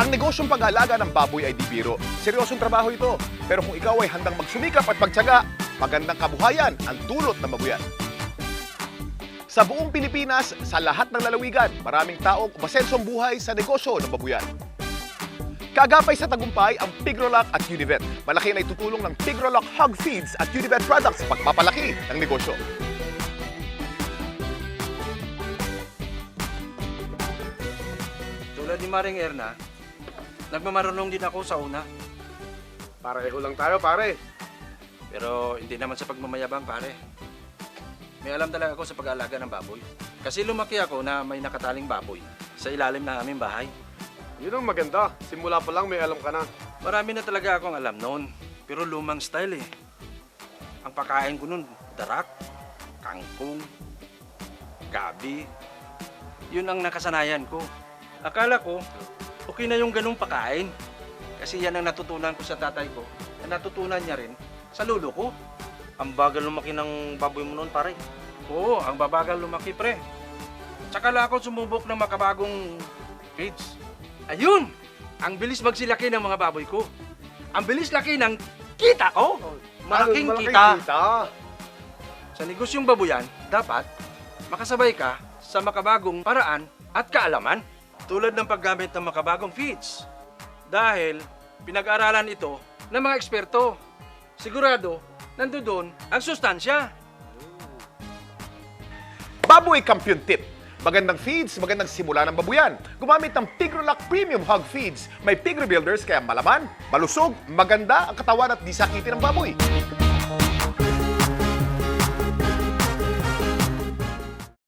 Ang negosyong pag-aalaga ng baboy ay di biro. Seryosong trabaho ito. Pero kung ikaw ay handang magsumikap at magtiyaga, magandang kabuhayan ang dulot ng babuyan. Sa buong Pilipinas, sa lahat ng lalawigan, maraming taong umasensong buhay sa negosyo ng babuyan. Kagapay sa tagumpay ang Pigrolac at Univet. Malaki na itutulong ng Pigrolac Hog Feeds at Univet products sa pagpapalaki ng negosyo. Tulad ni Maring Erna, nagmamarunong din ako sa una. Pareho lang tayo, pare. Pero hindi naman sa pagmamayabang, pare. May alam talaga ako sa pag-aalaga ng baboy. Kasi lumaki ako na may nakataling baboy sa ilalim ng aming bahay. Yun ang maganda. Simula pa lang may alam ka na. Marami na talaga akong alam noon. Pero lumang style eh. Ang pagkain ko noon, darak, kangkong, gabi. Yun ang nakasanayan ko. Akala ko, okay na yung ganung pagkain. Kasi yan ang natutunan ko sa tatay ko. Na natutunan niya rin sa lulo ko. Ang bagal lumaki ng baboy mo noon, pare. Oo, ang babagal lumaki, pre. Tsaka lang ako sumubok ng makabagong feeds. Ayun! Ang bilis magsilaki ng mga baboy ko. Ang bilis laki ng kita ko. Malaking kita. Sa negosyong baboyan, dapat makasabay ka sa makabagong paraan at kaalaman. Tulad ng paggamit ng makabagong feeds. Dahil pinag-aralan ito ng mga eksperto. Sigurado, nandoon ang sustansya. Baboy Kampiyon Tip. Magandang feeds, magandang simula ng babuyan. Gumamit ng Pigrolac Premium Hog Feeds. May pig rebuilders kaya malaman, malusog, maganda ang katawan at di sakitin ng baboy.